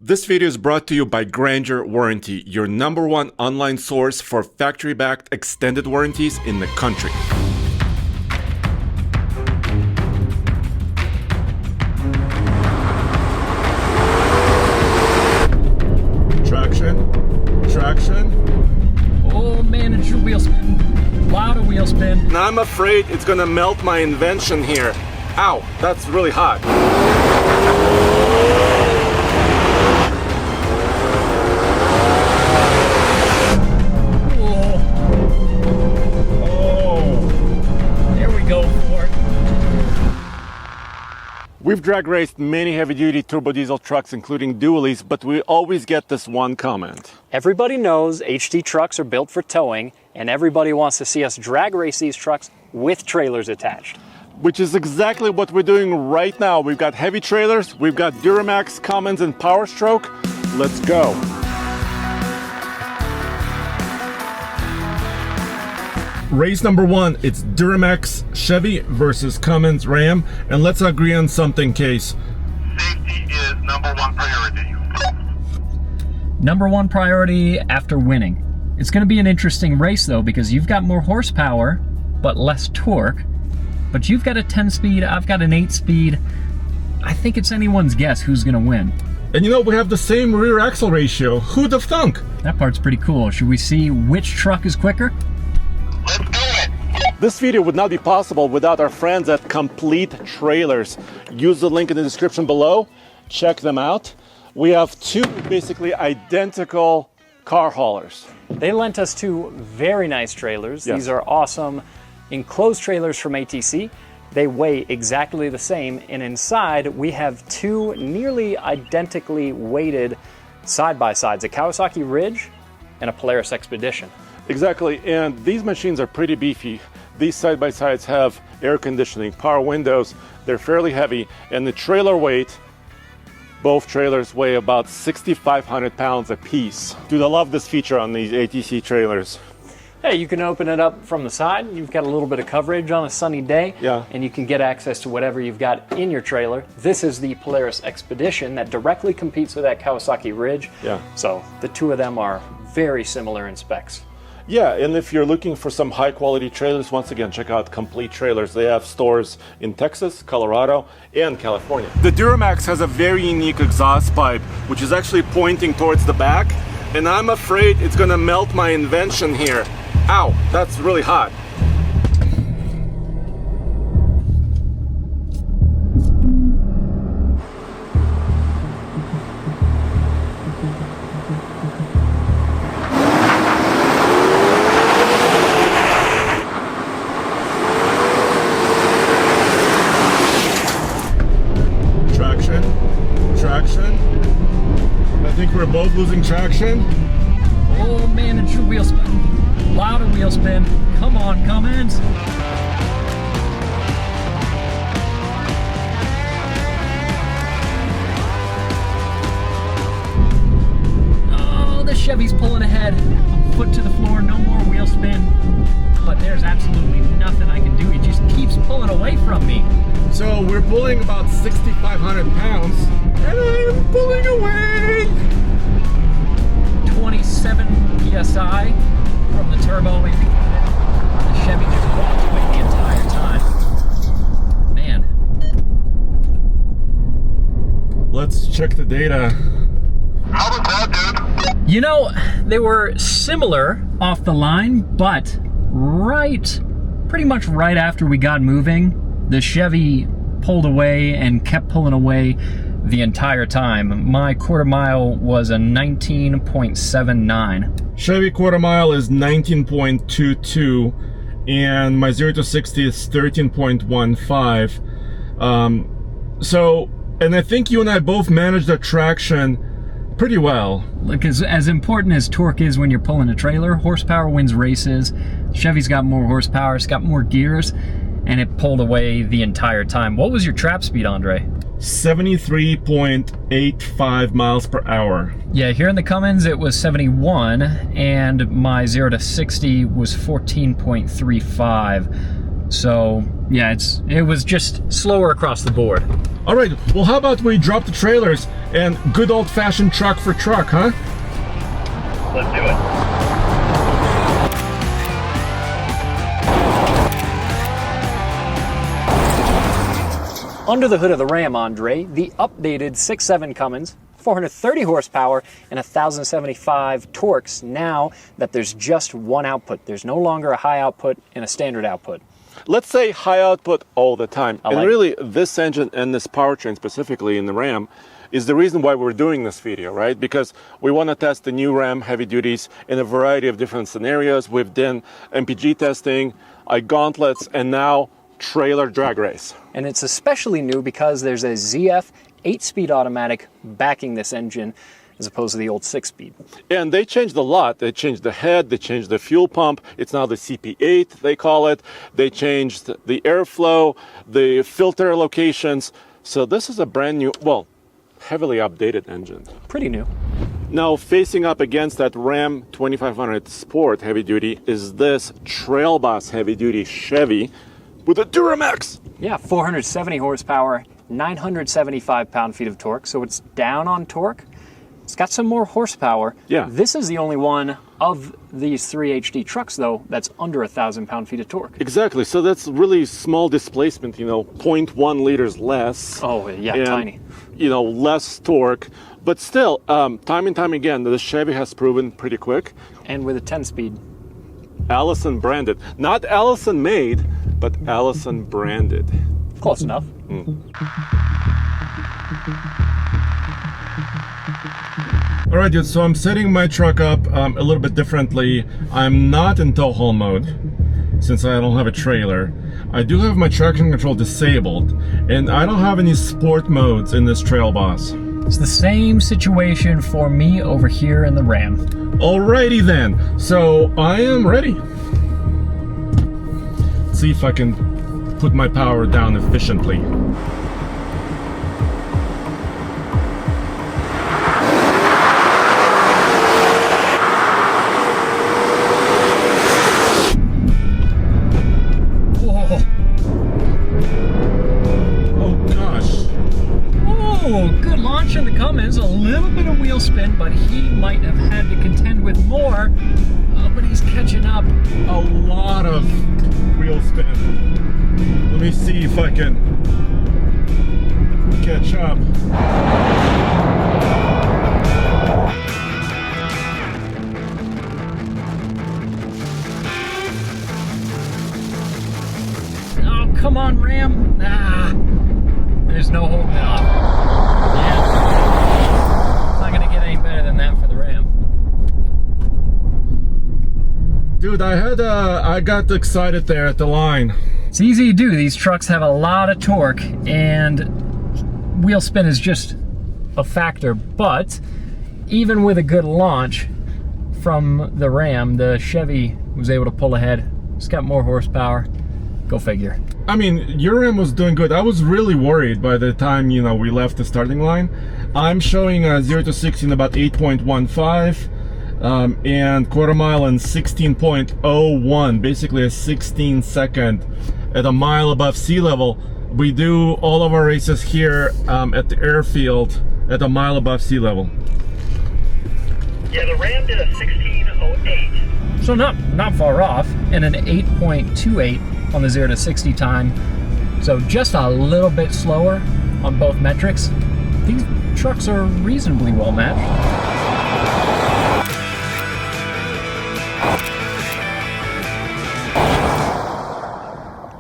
This video is brought to you by Grandeur Warranty, your #1 online source for factory-backed extended warranties in the country. Traction. Oh man, it's your wheel spin. Louder wheel spin. Now I'm afraid it's gonna melt my invention here. Ow, that's really hot. We've drag raced many heavy-duty turbo diesel trucks, including dualies, but we always get this one comment. Everybody knows HT trucks are built for towing, and everybody wants to see us drag race these trucks with trailers attached. Which is exactly what we're doing right now. We've got heavy trailers, we've got Duramax, Cummins, and Power Stroke. Let's go. Race number 1, it's Duramax Chevy versus Cummins Ram, and let's agree on something, Case. Safety is #1 priority. #1 priority after winning. It's going to be an interesting race though, because you've got more horsepower, but less torque. But you've got a 10-speed, I've got an 8-speed. I think it's anyone's guess who's going to win. And you know, we have the same rear axle ratio. Who'd have thunk? That part's pretty cool. Should we see which truck is quicker? Let's do it. This video would not be possible without our friends at Complete Trailers. Use the link in the description below. Check them out. We have two basically identical car haulers. They lent us two very nice trailers. Yes. These are awesome enclosed trailers from ATC. They weigh exactly the same, and inside we have two nearly identically weighted side-by-sides, a Kawasaki Ridge and a Polaris Expedition. Exactly, and these machines are pretty beefy. These side-by-sides have air conditioning, power windows, they're fairly heavy, and the trailer weight, both trailers weigh about 6,500 pounds a piece. Dude, I love this feature on these ATC trailers. Hey, you can open it up from the side. You've got a little bit of coverage on a sunny day, Yeah. and you can get access to whatever you've got in your trailer. This is the Polaris Expedition that directly competes with that Kawasaki Ridge. Yeah. So the two of them are very similar in specs. Yeah, and if you're looking for some high-quality trailers, once again, check out Complete Trailers. They have stores in Texas, Colorado, and California. The Duramax has a very unique exhaust pipe, which is actually pointing towards the back, and I'm afraid it's gonna melt my invention here. Ow, that's really hot. Traction. I think we're both losing traction. Oh man, it's your wheel spin. Louder wheel spin. Come on, Cummins. Oh, the Chevy's pulling ahead. Foot to the floor, no more wheel spin. But there's absolutely nothing I can do. He just keeps pulling away from me. So we're pulling about 6,500 pounds, and I'm pulling away. 27 PSI from the turbo. The Chevy just walks away the entire time. Man. Let's check the data. How was that, dude? You know, they were similar off the line, but pretty much right after we got moving, the Chevy pulled away and kept pulling away the entire time. My quarter mile was a 19.79. Chevy quarter mile is 19.22, and my 0 to 60 is 13.15. And I think you and I both managed the traction pretty well. Look, as important as torque is when you're pulling a trailer, horsepower wins races. Chevy's got more horsepower, it's got more gears, and it pulled away the entire time. What was your trap speed, Andre? 73.85 miles per hour. Yeah, here in the Cummins it was 71, and my 0 to 60 was 14.35. So yeah, it was just slower across the board. All right, well, how about we drop the trailers and good old-fashioned truck for truck, huh? Let's do it. Under the hood of the Ram, Andre, the updated 6.7 Cummins, 430 horsepower and 1,075 torques, now that there's just one output. There's no longer a high output and a standard output. Let's say high output all the time. I like and really, this engine and this powertrain specifically in the Ram is the reason why we're doing this video, right? Because we want to test the new Ram heavy duties in a variety of different scenarios. We've done MPG testing, gauntlets, and now trailer drag race. And it's especially new because there's a ZF 8-speed automatic backing this engine as opposed to the old 6-speed. And they changed a lot. They changed the head, they changed the fuel pump. It's now the CP8, they call it. They changed the airflow, the filter locations. So this is a brand new, well, heavily updated engine. Pretty new. Now, facing up against that Ram 2500 Sport heavy duty is this Trail Boss heavy duty Chevy with a Duramax. Yeah, 470 horsepower, 975 pound-feet of torque, so it's down on torque. It's got some more horsepower. Yeah. This is the only one of these 3 HD trucks, though, that's under 1,000 pound-feet of torque. Exactly, so that's really small displacement, 0.1 liters less. Oh, yeah, and, tiny. Less torque. But still, time and time again, the Chevy has proven pretty quick. And with a 10-speed. Allison branded. Not Allison made, but Allison branded. Close enough. All right, dude, so I'm setting my truck up a little bit differently. I'm not in tow haul mode since I don't have a trailer. I do have my traction control disabled, and I don't have any sport modes in this Trail Boss. It's the same situation for me over here in the Ram. Alrighty then, so I am ready. Let's see if I can put my power down efficiently. Good launch in the Cummins, a little bit of wheel spin, but he might have had to contend with more, but he's catching up. A lot of wheel spin. Let me see if I can catch up. Oh, come on, Ram. There's no holding it off. Yeah. It's not going to get any better than that for the Ram. Dude, I got excited there at the line. It's easy to do. These trucks have a lot of torque, and wheel spin is just a factor. But even with a good launch from the Ram, the Chevy was able to pull ahead. It's got more horsepower. Go figure. I mean, your Ram was doing good. I was really worried by the time, we left the starting line. I'm showing 0 to 60 in about 8.15 and quarter mile in 16.01, basically a 16-second at a mile above sea level. We do all of our races here at the airfield at a mile above sea level. Yeah, the Ram did a 16:08. So not far off, and an 8.28 on the 0 to 60 time. So just a little bit slower on both metrics. These trucks are reasonably well matched.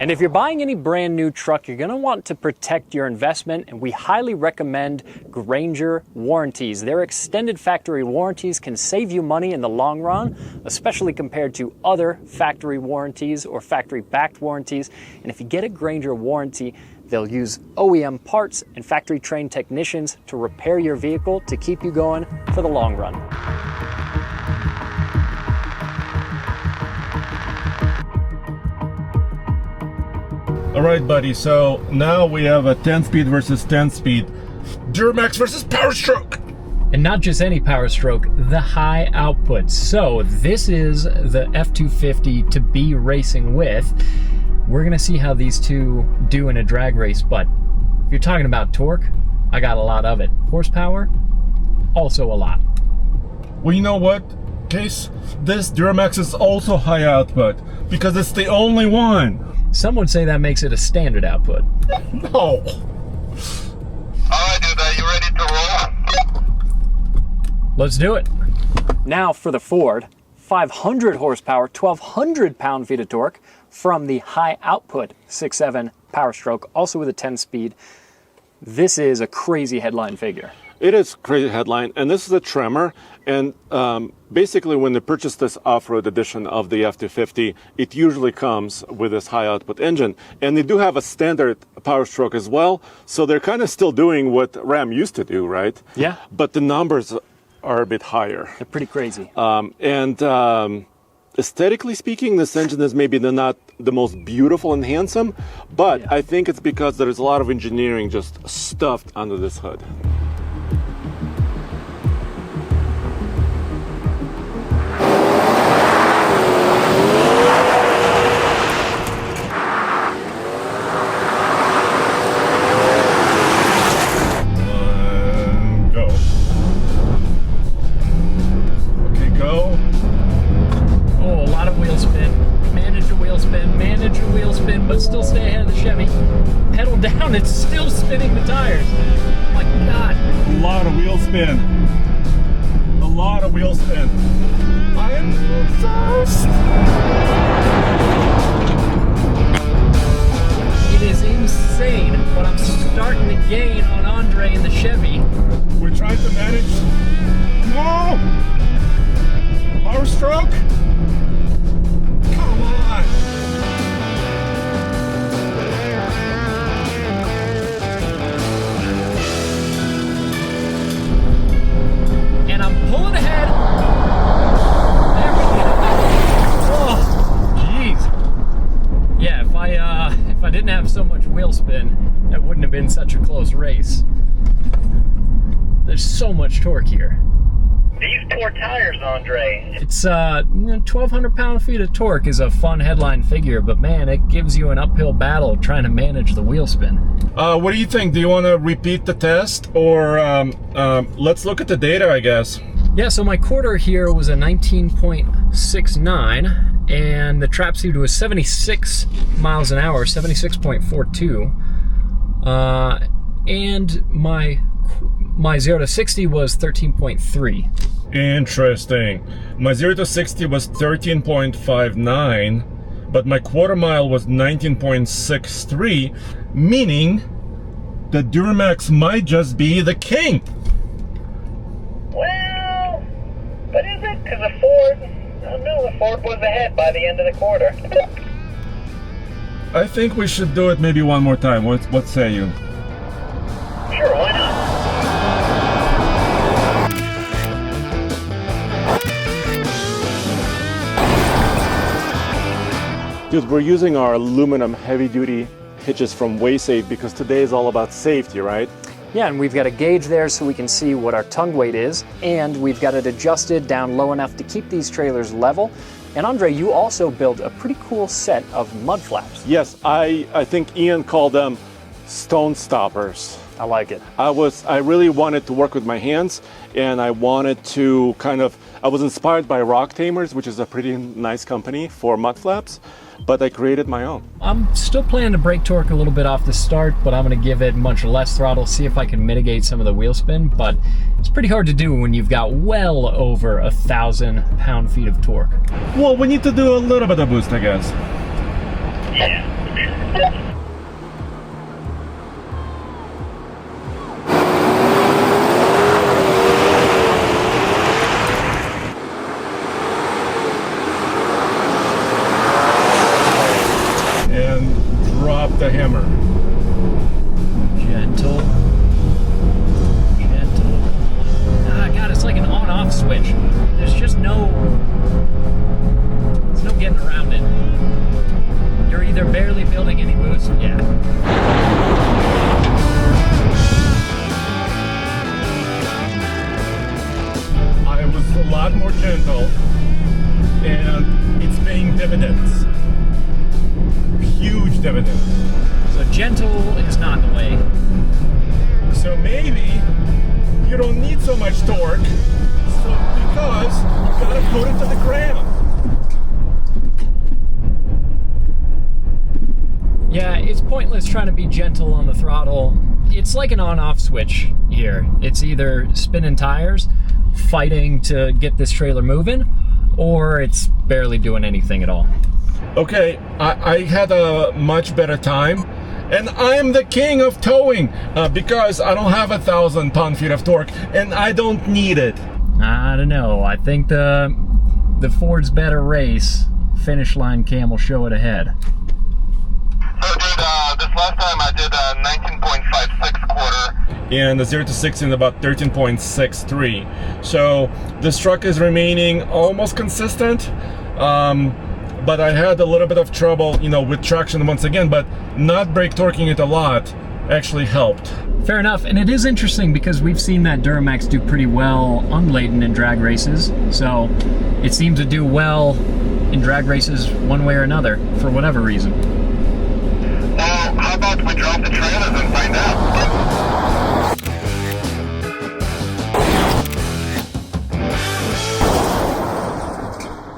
And if you're buying any brand new truck, you're gonna want to protect your investment, and we highly recommend Grainger warranties. Their extended factory warranties can save you money in the long run, especially compared to other factory warranties or factory-backed warranties. And if you get a Grainger warranty, they'll use OEM parts and factory-trained technicians to repair your vehicle to keep you going for the long run. All right, buddy, so now we have a 10-speed versus 10-speed. Duramax versus Power Stroke. And not just any Power Stroke, the high output. So this is the F250 to be racing with We're gonna see how these two do in a drag race, but if you're talking about torque, I got a lot of it. Horsepower, also a lot. Well, you know what, Case? This Duramax is also high output because it's the only one. Some would say that makes it a standard output. No. All right, dude, are you ready to roll? Let's do it. Now for the Ford, 500 horsepower, 1,200 pound-feet of torque from the high output 6.7 Power Stroke, also with a 10-speed. This is a crazy headline figure. It is crazy headline, and this is a Tremor. And basically, when they purchase this off-road edition of the F-250, it usually comes with this high-output engine. And they do have a standard Power Stroke as well, so they're kind of still doing what Ram used to do, right? Yeah. But the numbers are a bit higher. They're pretty crazy. Aesthetically speaking, this engine is maybe not the most beautiful and handsome, but Yeah. I think it's because there's a lot of engineering just stuffed under this hood. Go. Okay, go. Oh, a lot of wheel spin. Manage a wheel spin, manage a wheel spin, but still stay ahead of the Chevy. Pedal down, it's still spinning the tires. Oh my God. A lot of wheel spin. A lot of wheel spin. I am first. It is insane, but I'm starting to gain on Andre in the Chevy. We're trying to manage. No! Power Stroke? Come on! And I'm pulling ahead. There we go. Oh, jeez. Yeah, if I didn't have so much wheel spin, that wouldn't have been such a close race. There's so much torque here. These poor tires, Andre. It's 1,200 pound-feet of torque is a fun headline figure, but man, it gives you an uphill battle trying to manage the wheel spin. What do you think? Do you want to repeat the test, or let's look at the data, I guess? Yeah, so my quarter here was a 19.69, and the trap speed was 76 miles an hour, 76.42, and my 0 to 60 was 13.3. Interesting. My 0 to 60 was 13.59, but my quarter mile was 19.63, meaning the Duramax might just be the king. Well, but is it? Because the Ford, I don't know, the Ford was ahead by the end of the quarter. I think we should do it maybe one more time. What say you? Sure, why not? Dude, we're using our aluminum heavy-duty hitches from WaySafe because today is all about safety, right? Yeah, and we've got a gauge there so we can see what our tongue weight is, and we've got it adjusted down low enough to keep these trailers level. And Andre, you also built a pretty cool set of mud flaps. Yes, I think Ian called them stone stoppers. I like it. I really wanted to work with my hands, and I wanted to I was inspired by Rock Tamers, which is a pretty nice company for mud flaps, but I created my own. I'm still planning to brake torque a little bit off the start, but I'm going to give it much less throttle, see if I can mitigate some of the wheel spin, but it's pretty hard to do when you've got well over 1,000 pound-feet of torque. Well, we need to do a little bit of boost, I guess. Yeah. And drop the hammer. Gentle. Gentle. Ah, God, it's like an on-off switch. There's just no getting around it. You're either barely building any boost, yeah. I was a lot more gentle, and it's paying dividends. huge dividend. So gentle is not the way. So maybe you don't need so much torque, because you gotta put it to the ground. Yeah, it's pointless trying to be gentle on the throttle. It's like an on-off switch here. It's either spinning tires, fighting to get this trailer moving, or it's barely doing anything at all. Okay, I had a much better time, and I am the king of towing because I don't have 1,000 pound-feet of torque, and I don't need it. I don't know. I think the Ford's better race. Finish line cam will show it ahead. So, dude, this last time I did 19.56 quarter. And the 0 to 60 is about 13.63. So this truck is remaining almost consistent. But I had a little bit of trouble, with traction once again, but not brake torquing it a lot actually helped. Fair enough, and it is interesting because we've seen that Duramax do pretty well unladen in drag races, so it seems to do well in drag races one way or another, for whatever reason. Well, how about we drop the trailers and find out?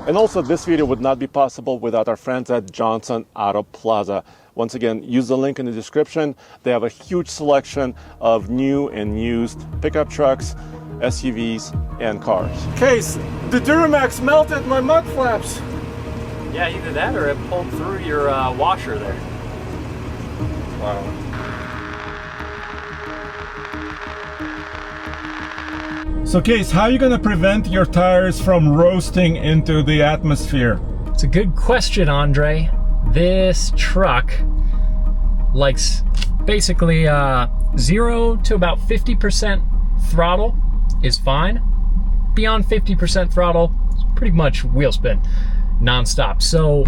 And also, this video would not be possible without our friends at Johnson Auto Plaza. Once again, use the link in the description. They have a huge selection of new and used pickup trucks, SUVs, and cars. Case, the Duramax melted my mud flaps. Yeah, either that or it pulled through your washer there. Wow. So Case, how are you gonna prevent your tires from roasting into the atmosphere? It's a good question, Andre. This truck likes basically 0 to about 50% throttle is fine. Beyond 50% throttle, it's pretty much wheel spin nonstop. So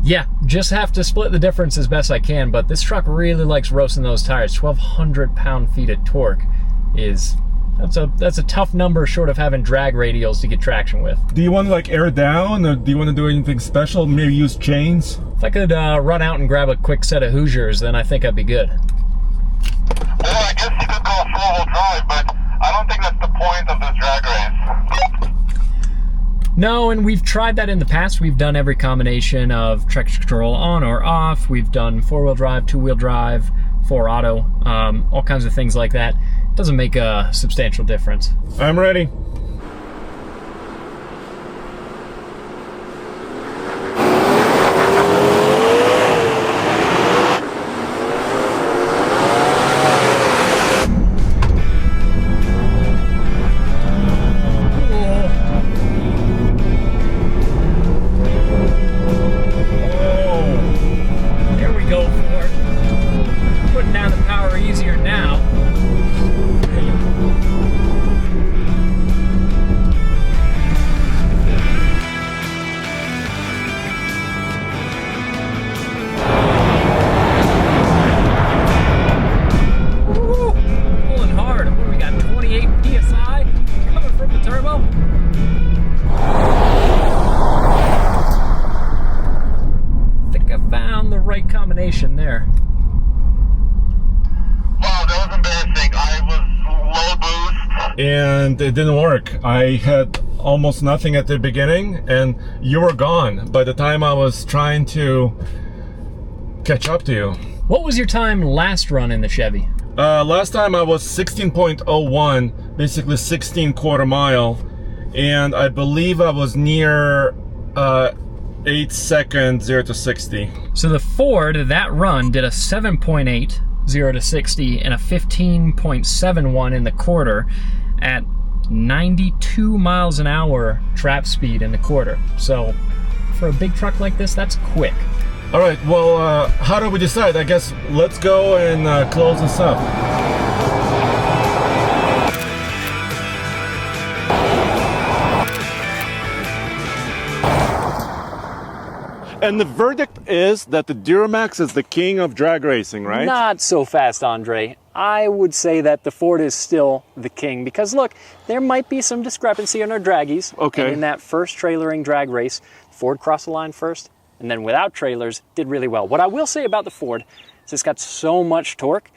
yeah, just have to split the difference as best I can, but this truck really likes roasting those tires. 1,200 pound-feet of torque is, that's a tough number short of having drag radials to get traction with. Do you want to like air down, or do you want to do anything special? Maybe use chains? If I could run out and grab a quick set of Hoosiers, then I think I'd be good. Well, I guess you could go four-wheel drive, but I don't think that's the point of this drag race. No, and we've tried that in the past. We've done every combination of traction control on or off. We've done 4-wheel drive, 2-wheel drive, 4 auto, all kinds of things like that. Doesn't make a substantial difference. I'm ready. Combination there. Wow, that was embarrassing. I was low boost. And it didn't work. I had almost nothing at the beginning, and you were gone by the time I was trying to catch up to you. What was your time last run in the Chevy? Last time I was 16.01, basically 16 quarter mile, and I believe I was near 8 seconds 0 to 60. So the Ford, that run, did a 7.8 0 to 60 and a 15.71 in the quarter at 92 miles an hour trap speed in the quarter. So for a big truck like this, that's quick. All right, well, how do we decide? I guess let's go and close this up. And the verdict is that the Duramax is the king of drag racing, right? Not so fast, Andre. I would say that the Ford is still the king because look, there might be some discrepancy in our draggies. Okay. And in that first trailering drag race, Ford crossed the line first, and then without trailers, did really well. What I will say about the Ford is it's got so much torque,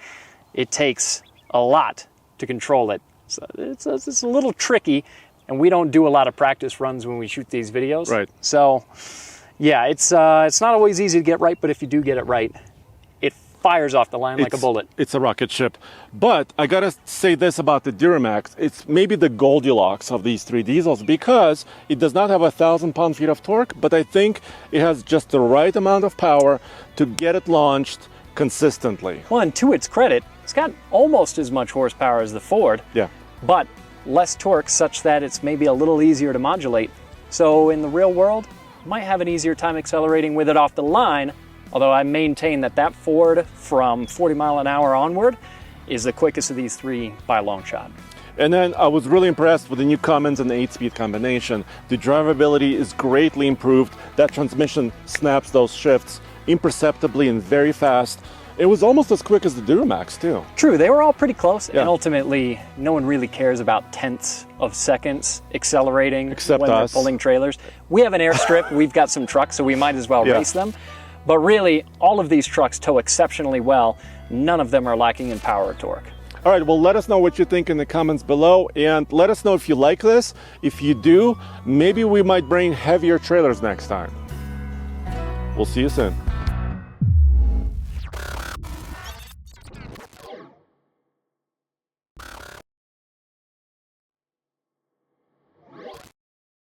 it takes a lot to control it. So it's a little tricky, and we don't do a lot of practice runs when we shoot these videos. Right. So, yeah, it's not always easy to get right, but if you do get it right, it fires off the line like a bullet. It's a rocket ship. But I gotta say this about the Duramax. It's maybe the Goldilocks of these three diesels because it does not have 1,000 pound-feet of torque, but I think it has just the right amount of power to get it launched consistently. Well, and to its credit, it's got almost as much horsepower as the Ford, Yeah. but less torque such that it's maybe a little easier to modulate. So in the real world, you might have an easier time accelerating with it off the line, although I maintain that Ford from 40 mile an hour onward is the quickest of these three by a long shot. And then I was really impressed with the new Cummins and the 8-speed combination. The drivability is greatly improved. That transmission snaps those shifts imperceptibly and very fast. It was almost as quick as the Duramax too. True, they were all pretty close, Yeah. and ultimately, no one really cares about tenths of seconds accelerating Except when us. they're pulling trailers. We have an airstrip, we've got some trucks, so we might as well Yeah. race them. But really, all of these trucks tow exceptionally well. None of them are lacking in power or torque. All right, well, let us know what you think in the comments below, and let us know if you like this. If you do, maybe we might bring heavier trailers next time. We'll see you soon.